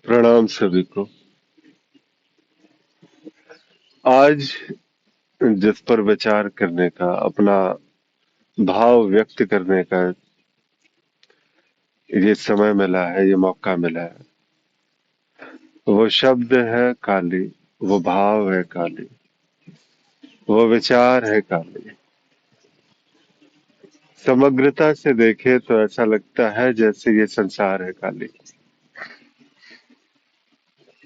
प्रणाम सभी को। आज जिस पर विचार करने का, अपना भाव व्यक्त करने का ये समय मिला है, ये मौका मिला है, वो शब्द है काली, वो भाव है काली, वो विचार है काली। समग्रता से देखे तो ऐसा लगता है जैसे ये संसार है काली।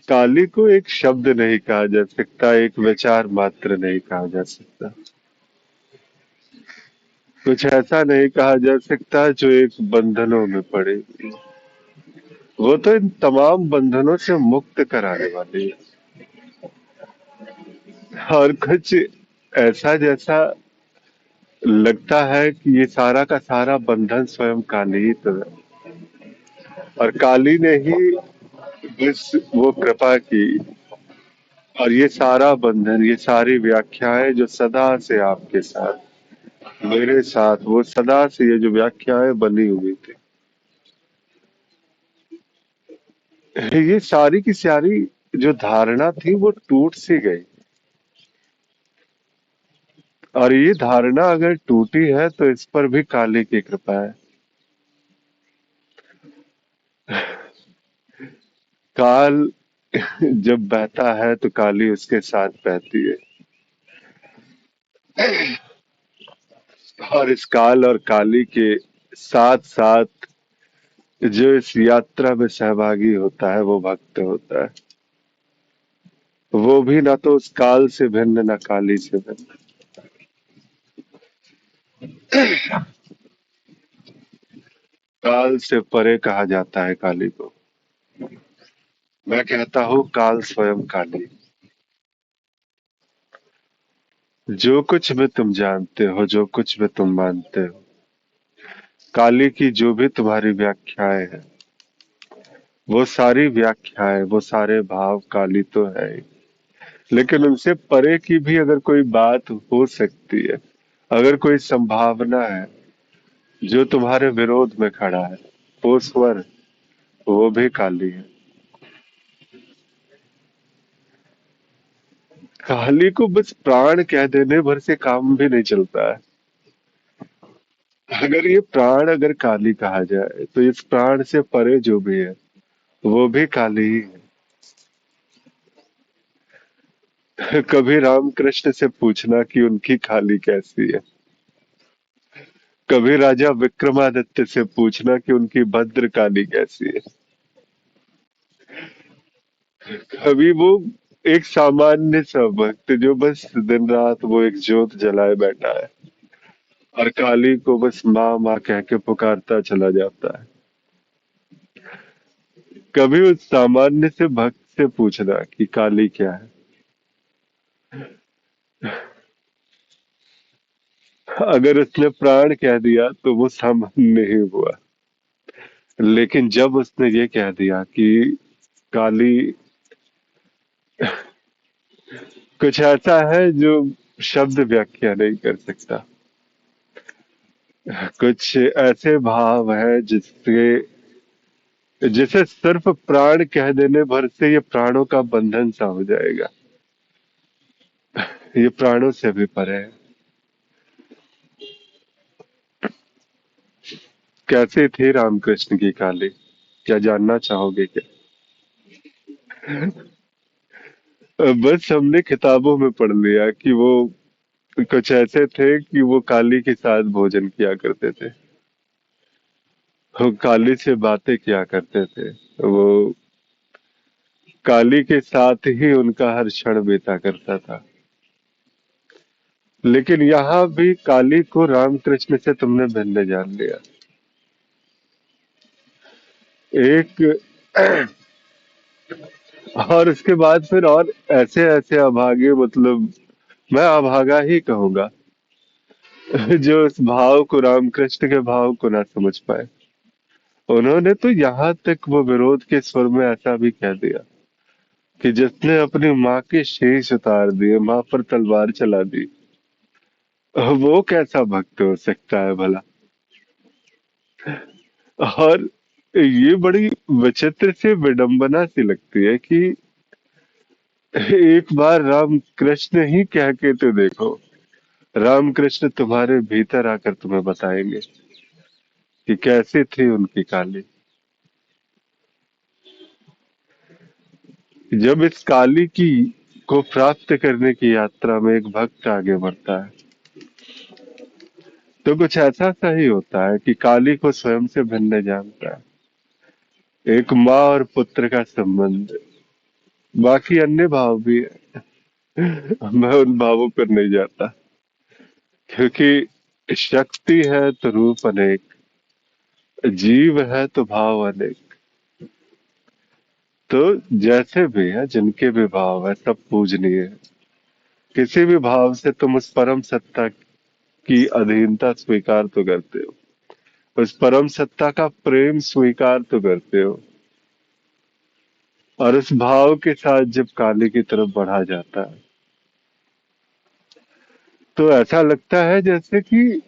काली को एक शब्द नहीं कहा जा सकता, एक विचार मात्र नहीं कहा जा सकता, कुछ ऐसा नहीं कहा जा सकता जो एक बंधनों में पड़े। वो तो इन तमाम बंधनों से मुक्त कराने वाली है, और कुछ ऐसा जैसा लगता है कि ये सारा का सारा बंधन स्वयं काली ही तो है, और काली ने ही बस वो कृपा की। और ये सारा बंधन, ये सारी व्याख्याएं जो सदा से आपके साथ, मेरे साथ, वो सदा से ये जो व्याख्याएं बनी हुई थी, ये सारी की सारी जो धारणा थी वो टूट सी गई। और ये धारणा अगर टूटी है तो इस पर भी काली की कृपा है। काल जब बहता है तो काली उसके साथ बहती है। और इस काल और काली के साथ साथ जो इस यात्रा में सहभागी होता है वो भक्त होता है। वो भी ना तो उस काल से भिन्न, ना काली से भिन्न। काल से परे कहा जाता है काली को। मैं कहता हूँ काल स्वयं काली। जो कुछ भी तुम जानते हो, जो कुछ भी तुम मानते हो, काली की जो भी तुम्हारी व्याख्याएं हैं, वो सारी व्याख्याएं, वो सारे भाव काली तो है ही। लेकिन उनसे परे की भी अगर कोई बात हो सकती है, अगर कोई संभावना है जो तुम्हारे विरोध में खड़ा है, वो स्वर, वो भी काली है। काली को बस प्राण कह देने भर से काम भी नहीं चलता है। अगर ये प्राण अगर काली कहा जाए तो इस प्राण से परे जो भी है वो भी काली ही है। कभी रामकृष्ण से पूछना कि उनकी काली कैसी है। कभी राजा विक्रमादित्य से पूछना कि उनकी भद्र काली कैसी है। कभी वो एक सामान्य सा भक्त जो बस दिन रात वो एक ज्योत जलाए बैठा है और काली को बस माँ माँ कह के पुकारता चला जाता है। कभी उस सामान्य से भक्त से पूछना कि काली क्या है। अगर उसने प्राण कह दिया तो वो सामान्य ही हुआ। लेकिन जब उसने ये कह दिया कि काली कुछ ऐसा है जो शब्द व्याख्या नहीं कर सकता, कुछ ऐसे भाव है जिसके जिसे सिर्फ प्राण कह देने भर से ये प्राणों का बंधन सा हो जाएगा। ये प्राणों से भी परे है। कैसे थे रामकृष्ण की काली, क्या जानना चाहोगे क्या? बस हमने किताबों में पढ़ लिया कि वो कुछ ऐसे थे कि वो काली के साथ भोजन किया करते थे, वो काली से बातें किया करते थे, वो काली के साथ ही उनका हर क्षण बीता करता था। लेकिन यहाँ भी काली को रामकृष्ण से तुमने भिन्न जान लिया। एक और उसके बाद फिर और ऐसे ऐसे अभागे, मतलब मैं अभागा ही कहूंगा, जो इस भाव को, रामकृष्ण के भाव को ना समझ पाए। उन्होंने तो यहाँ तक वो विरोध के स्वर में ऐसा भी कह दिया कि जिसने अपनी माँ के शीश उतार दिए, माँ पर तलवार चला दी, वो कैसा भक्त हो सकता है भला। और ये बड़ी विचित्र सी विडंबना सी लगती है कि एक बार राम कृष्ण ही कह के तो देखो। राम कृष्ण तुम्हारे भीतर आकर तुम्हें बताएंगे कि कैसी थी उनकी काली। जब इस काली की को प्राप्त करने की यात्रा में एक भक्त आगे बढ़ता है तो कुछ ऐसा सा ही होता है कि काली को स्वयं से भिन्न जानता है। एक माँ और पुत्र का संबंध, बाकी अन्य भाव भी है। मैं उन भावों पर नहीं जाता, क्योंकि शक्ति है तो रूप अनेक, जीव है तो भाव अनेक। तो जैसे भी है, जिनके भी भाव है, सब पूजनीय है। किसी भी भाव से तुम उस परम सत्ता की अधीनता स्वीकार तो करते हो, उस परम सत्ता का प्रेम स्वीकार तो करते हो। और उस भाव के साथ जब काली की तरफ बढ़ा जाता है तो ऐसा लगता है जैसे कि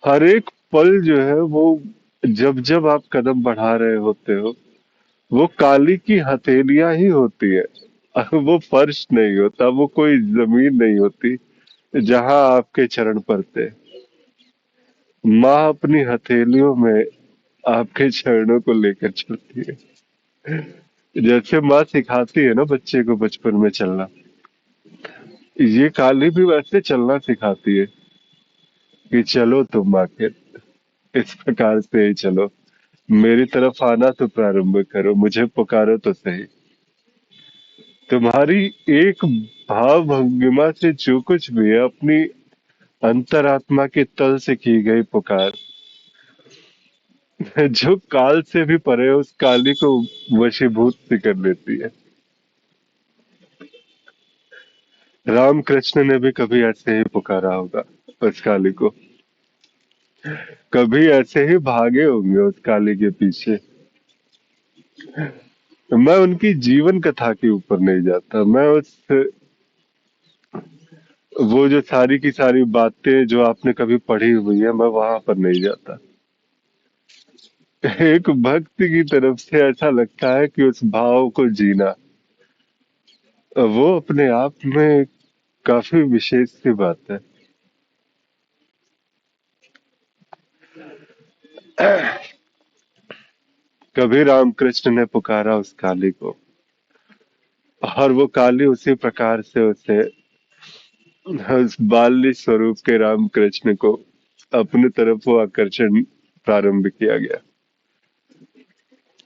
हर एक पल जो है वो, जब जब आप कदम बढ़ा रहे होते हो, वो काली की हथेलियां ही होती है। वो फर्श नहीं होता, वो कोई जमीन नहीं होती जहां आपके चरण पड़ते। माँ अपनी हथेलियों में आपके चरणों को लेकर चलती है। जैसे माँ सिखाती है ना बच्चे को बचपन में चलना, ये काली भी वैसे चलना सिखाती है कि चलो तुम आखिर इस प्रकार से ही चलो, मेरी तरफ आना तो प्रारंभ करो, मुझे पुकारो तो सही। तुम्हारी एक भाव भंगिमा से जो कुछ भी है, अपनी अंतरात्मा के तल से की गई पुकार, जो काल से भी परे है, उस काली को वशीभूत सी कर लेती है। राम कृष्ण ने भी कभी ऐसे ही पुकारा होगा उस काली को, कभी ऐसे ही भागे होंगे उस काली के पीछे। मैं उनकी जीवन कथा के ऊपर नहीं जाता, मैं उस वो जो सारी की सारी बातें जो आपने कभी पढ़ी हुई है, मैं वहां पर नहीं जाता। एक भक्त की तरफ से ऐसा लगता है कि उस भाव को जीना, वो अपने आप में काफी विशेष सी बात है। कभी रामकृष्ण ने पुकारा उस काली को, और वो काली उसी प्रकार से उसे, उस बाल्य स्वरूप के रामकृष्ण को अपनी तरफ वो आकर्षण प्रारंभ किया गया।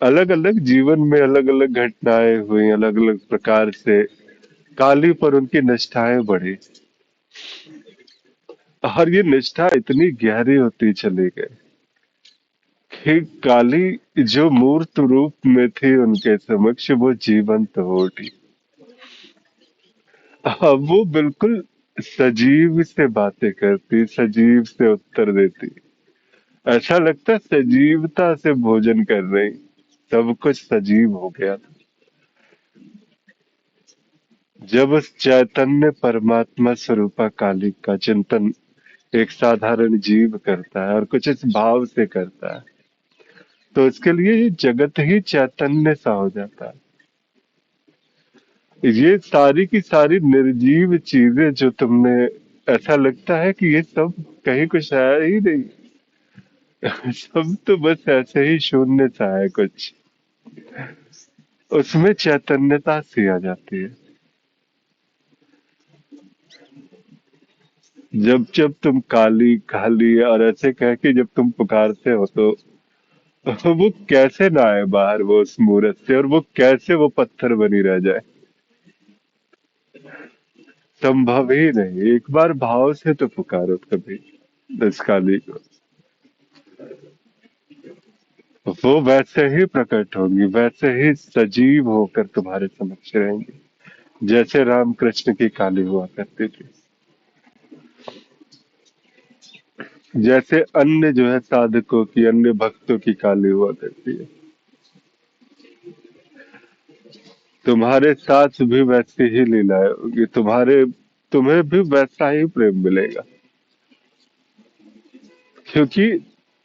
अलग अलग जीवन में अलग अलग घटनाएं हुई, अलग अलग प्रकार से काली पर उनकी निष्ठाएं बढ़ी, और ये निष्ठा इतनी गहरी होती चली गई कि काली जो मूर्त रूप में थी उनके समक्ष, वो जीवंत हो उठी। अब वो बिल्कुल सजीव से बातें करती, सजीव से उत्तर देती। ऐसा लगता सजीवता से भोजन कर रही, सब कुछ सजीव हो गया था। जब उस चैतन्य परमात्मा स्वरूपा काली का चिंतन एक साधारण जीव करता है और कुछ इस भाव से करता है, तो इसके लिए ये जगत ही चैतन्य सा हो जाता है। ये सारी की सारी निर्जीव चीजें जो तुमने, ऐसा लगता है कि ये सब कहीं कुछ है ही नहीं। सब तो बस ऐसे ही शून्य सा है कुछ, उसमें चैतन्यता सी आ जाती है। जब जब तुम काली काली और ऐसे कह के जब तुम पुकारते हो तो वो कैसे ना आए बाहर वो उस मूरत से, और वो कैसे वो पत्थर बनी रह जाए, संभव ही नहीं। एक बार भाव से तो पुकारो कभी इस काली को, वो वैसे ही प्रकट होंगी, वैसे ही सजीव होकर तुम्हारे समक्ष रहेंगी, जैसे राम कृष्ण की काली हुआ करती थी। जैसे अन्य जो है साधकों की, अन्य भक्तों की काली हुआ करती है, तुम्हारे साथ भी वैसी ही लीलाएं होगी, तुम्हें भी वैसा ही प्रेम मिलेगा। क्योंकि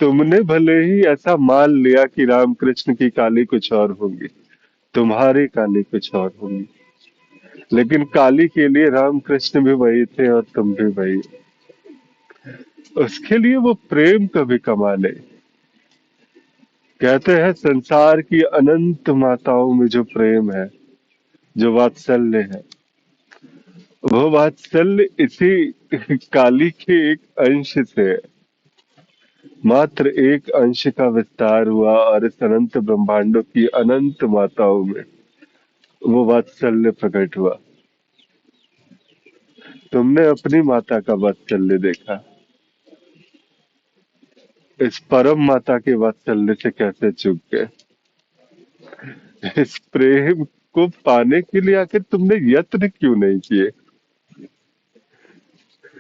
तुमने भले ही ऐसा मान लिया कि रामकृष्ण की काली कुछ और होगी, तुम्हारी काली कुछ और होगी, लेकिन काली के लिए रामकृष्ण भी वही थे और तुम भी वही। उसके लिए वो प्रेम कभी कमा ले। कहते हैं संसार की अनंत माताओं में जो प्रेम है, जो वात्सल्य है, वो वात्सल्य इसी काली के एक अंश से है। मात्र एक अंश का विस्तार हुआ और इस अनंत ब्रह्मांडों की अनंत माताओं में वो वात्सल्य प्रकट हुआ। तुमने अपनी माता का वात्सल्य देखा, इस परम माता के वात्सल्य से कैसे चूक गए? इस प्रेम को पाने के लिए आखिर तुमने यत्न क्यों नहीं किए?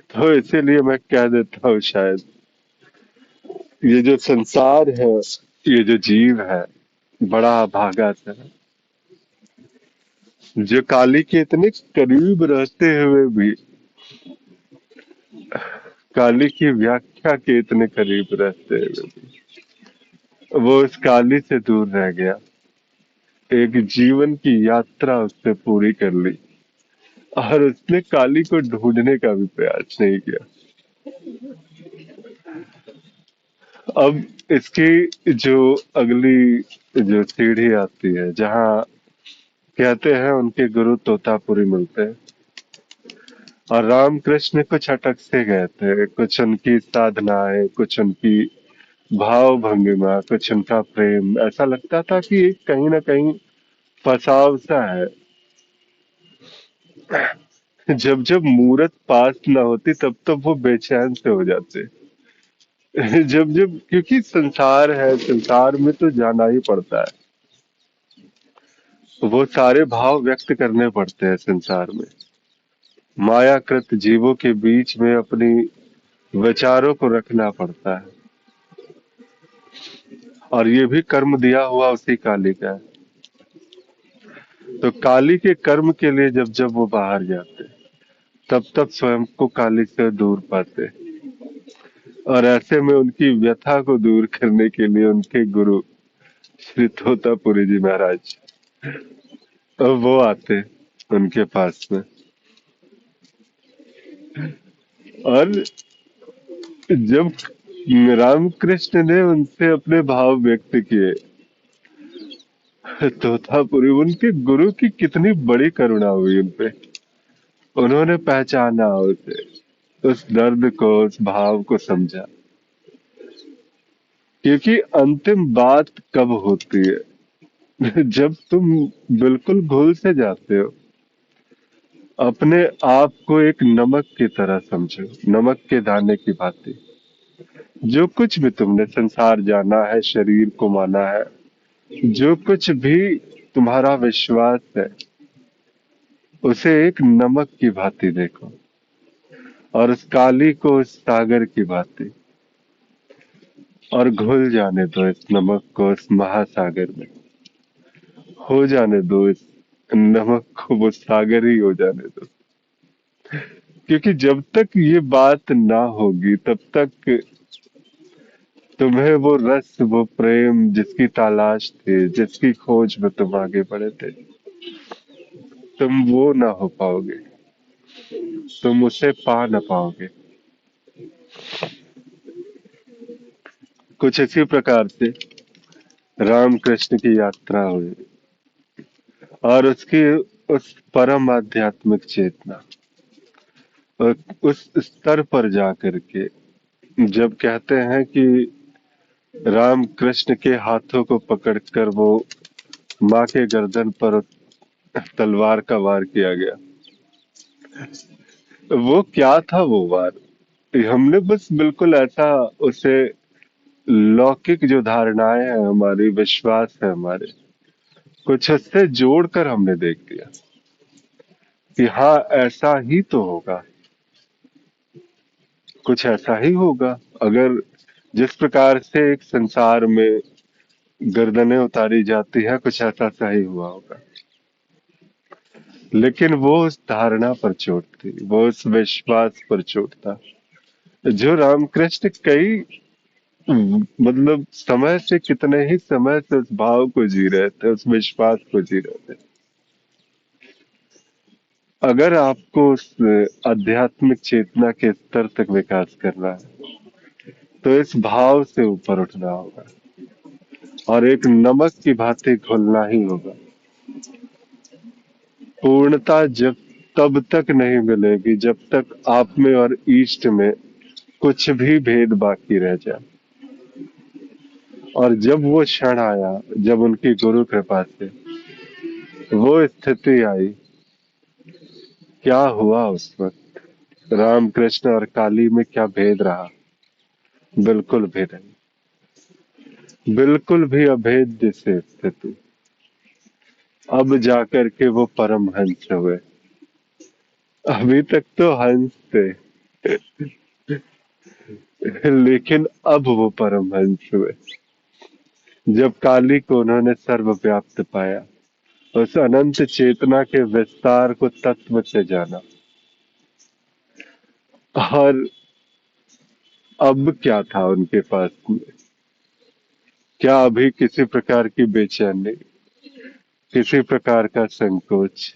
तो इसीलिए मैं कह देता हूँ, शायद ये जो संसार है, ये जो जीव है, बड़ा अभागा सा है, जो काली के इतने करीब रहते हुए भी, काली की व्याख्या के इतने करीब रहते हुए भी वो उस काली से दूर रह गया। एक जीवन की यात्रा उसने पूरी कर ली और उसने काली को ढूंढने का भी प्रयास नहीं किया। अब इसकी जो अगली जो सीढ़ी आती है, जहाँ कहते हैं उनके गुरु तोतापुरी मिलते हैं और रामकृष्ण कुछ अटक से गए थे, कुछ उनकी साधनाएं, कुछ उनकी भाव भंगिमा, कुछ उनका प्रेम, ऐसा लगता था कि कहीं ना कहीं फसाव सा है। जब जब मूरत पास न होती तब तब वो बेचैन से हो जाते। जब जब, क्योंकि संसार है, संसार में तो जाना ही पड़ता है, वो सारे भाव व्यक्त करने पड़ते हैं संसार में। मायाकृत जीवों के बीच में अपनी विचारों को रखना पड़ता है, और ये भी कर्म दिया हुआ उसी काली का है। तो काली के कर्म के लिए जब जब वो बाहर जाते, तब तब स्वयं को काली से दूर पाते, और ऐसे में उनकी व्यथा को दूर करने के लिए उनके गुरु श्री तोतापुरी जी महाराज, अब वो आते उनके पास में। और जब रामकृष्ण ने उनसे अपने भाव व्यक्त किए, तोतापुरी, उनके गुरु की कितनी बड़ी करुणा हुई उनपे। उन्होंने पहचाना उसे, उस दर्द को, उस भाव को समझा। क्योंकि अंतिम बात कब होती है? जब तुम बिल्कुल भूल से जाते हो। अपने आप को एक नमक की तरह समझो, नमक के दाने की भांति। जो कुछ भी तुमने संसार जाना है, शरीर को माना है, जो कुछ भी तुम्हारा विश्वास है, उसे एक नमक की भांति देखो, और उस काली को उस सागर की भांति, और घुल जाने दो इस नमक को उस महासागर में। हो जाने दो इस नमक को वो सागर ही हो जाने दो। क्योंकि जब तक ये बात ना होगी, तब तक तुम्हें वो रस, वो प्रेम जिसकी तलाश थी, जिसकी खोज में तुम आगे बढ़े थे, तुम वो ना हो पाओगे, तुम उसे पा ना पाओगे। कुछ इसी प्रकार से राम कृष्ण की यात्रा हुई, और उसकी उस परम आध्यात्मिक चेतना, उस स्तर पर जाकर के, जब कहते हैं कि राम कृष्ण के हाथों को पकड़कर वो माँ के गर्दन पर तलवार का वार किया गया, वो क्या था वो वार? हमने बस बिल्कुल ऐसा उसे, लौकिक जो धारणाएं हैं हमारी, विश्वास है हमारे, कुछ उससे जोड़कर हमने देख लिया कि हाँ ऐसा ही तो होगा, कुछ ऐसा ही होगा। अगर जिस प्रकार से एक संसार में गर्दनें उतारी जाती है, कुछ ऐसा सही हुआ होगा। लेकिन वो उस धारणा पर चोट थी, वो उस विश्वास पर चोट था, जो रामकृष्ण कई मतलब समय से कितने ही समय से उस भाव को जी रहे थे, उस विश्वास को जी रहे थे। अगर आपको उस आध्यात्मिक चेतना के स्तर तक विकास करना है तो इस भाव से ऊपर उठना होगा और एक नमक की भांति घुलना ही होगा। पूर्णता जब तब तक नहीं मिलेगी जब तक आप में और ईस्ट में कुछ भी भेद बाकी रह जाए। और जब वो क्षण आया, जब उनकी गुरु कृपा से वो स्थिति आई, क्या हुआ उस वक्त? राम कृष्ण और काली में क्या भेद रहा? बिल्कुल भी नहीं। बिल्कुल भी अभेद्य से स्थिति। अब जाकर के वो परमहंस हुए। अभी तक तो हंस थे, लेकिन अब वो परमहंस हुए जब काली को उन्होंने सर्वव्याप्त पाया, उस अनंत चेतना के विस्तार को तत्व से जाना। और अब क्या था उनके पास में? क्या अभी किसी प्रकार की बेचैनी, किसी प्रकार का संकोच,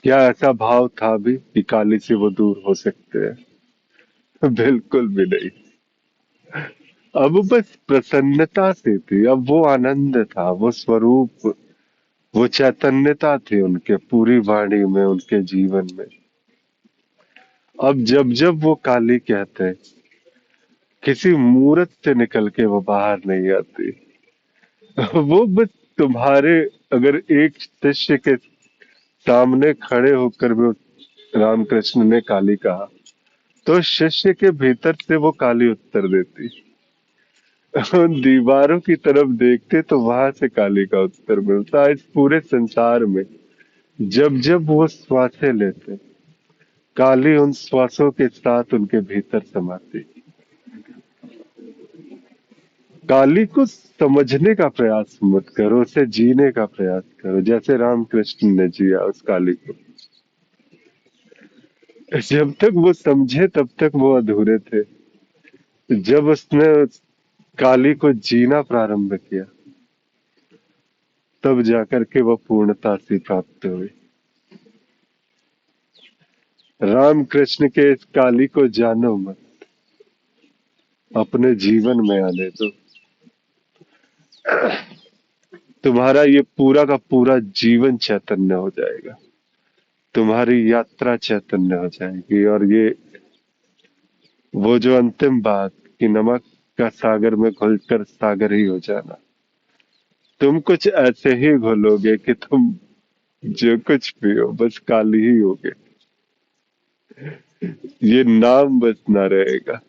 क्या ऐसा भाव था भी कि काली से वो दूर हो सकते हैं? बिल्कुल भी नहीं। अब बस प्रसन्नता से थी, अब वो आनंद था, वो स्वरूप, वो चैतन्यता थी उनके पूरी वाणी में, उनके जीवन में। अब जब जब वो काली कहते, किसी मूरत से निकल के वो बाहर नहीं आती। वो बस तुम्हारे, अगर एक शिष्य के सामने खड़े होकर भी रामकृष्ण ने काली कहा तो शिष्य के भीतर से वो काली उत्तर देती। उन दीवारों की तरफ देखते तो वहां से काली का उत्तर मिलता। इस पूरे संसार में जब जब वो श्वासें लेते, काली उन श्वासों के साथ उनके भीतर समाती। काली को समझने का प्रयास मत करो, उसे जीने का प्रयास करो जैसे रामकृष्ण ने जिया उस काली को। जब तक वो समझे तब तक वो अधूरे थे। जब उसने उस काली को जीना प्रारंभ किया तब जाकर के वो पूर्णता से प्राप्त हुई। राम कृष्ण के इस काली को जानो मत, अपने जीवन में आने दो। तुम्हारा ये पूरा का पूरा जीवन चैतन्य हो जाएगा, तुम्हारी यात्रा चैतन्य हो जाएगी। और ये वो जो अंतिम बात कि नमक का सागर में घुलकर सागर ही हो जाना, तुम कुछ ऐसे ही घुलोगे कि तुम जो कुछ भी हो बस काली ही होगे। ये नाम बस ना रहेगा,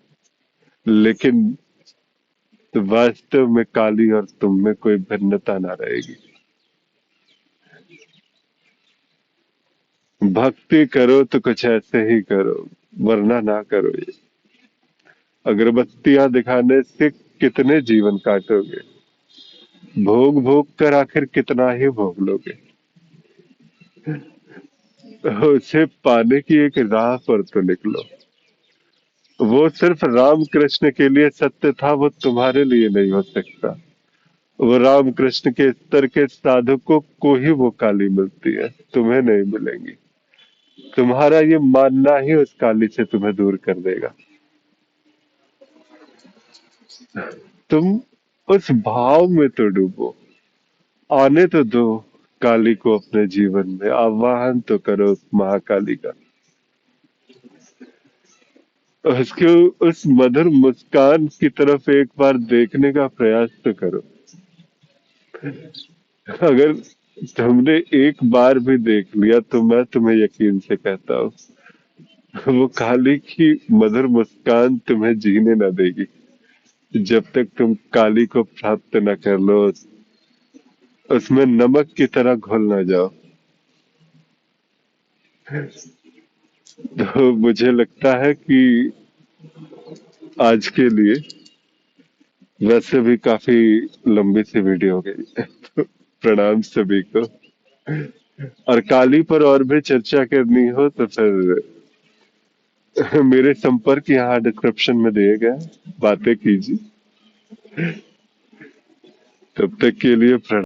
लेकिन वास्तव में काली और तुम में कोई भिन्नता ना रहेगी। भक्ति करो तो कुछ ऐसे ही करो, वरना ना करो। ये अगरबत्तियां दिखाने से कितने जीवन काटोगे? भोग भोग कर आखिर कितना ही भोग लोगे? उसे पाने की एक राह पर तो निकलो। वो सिर्फ राम कृष्ण के लिए सत्य था, वो तुम्हारे लिए नहीं हो सकता। वो राम कृष्ण के स्तर के साधकों को ही वो काली मिलती है, तुम्हें नहीं मिलेंगी। तुम्हारा ये मानना ही उस काली से तुम्हें दूर कर देगा। तुम उस भाव में तो डूबो, आने तो दो काली को अपने जीवन में, आवाहन तो करो उस महाकाली का। उसके उस मधुर मुस्कान की तरफ एक बार देखने का प्रयास तो करो। अगर तुमने एक बार भी देख लिया तो मैं तुम्हें यकीन से कहता हूँ वो काली की मधुर मुस्कान तुम्हें जीने ना देगी जब तक तुम काली को प्राप्त न कर लो, उसमें नमक की तरह घुल ना जाओ। तो मुझे लगता है कि आज के लिए, वैसे भी काफी लंबी सी वीडियो हो गई तो प्रणाम सभी को। और काली पर और भी चर्चा करनी हो तो फिर मेरे संपर्क यहाँ डिस्क्रिप्शन में दिए गए हैं, बातें कीजिए। तब तक के लिए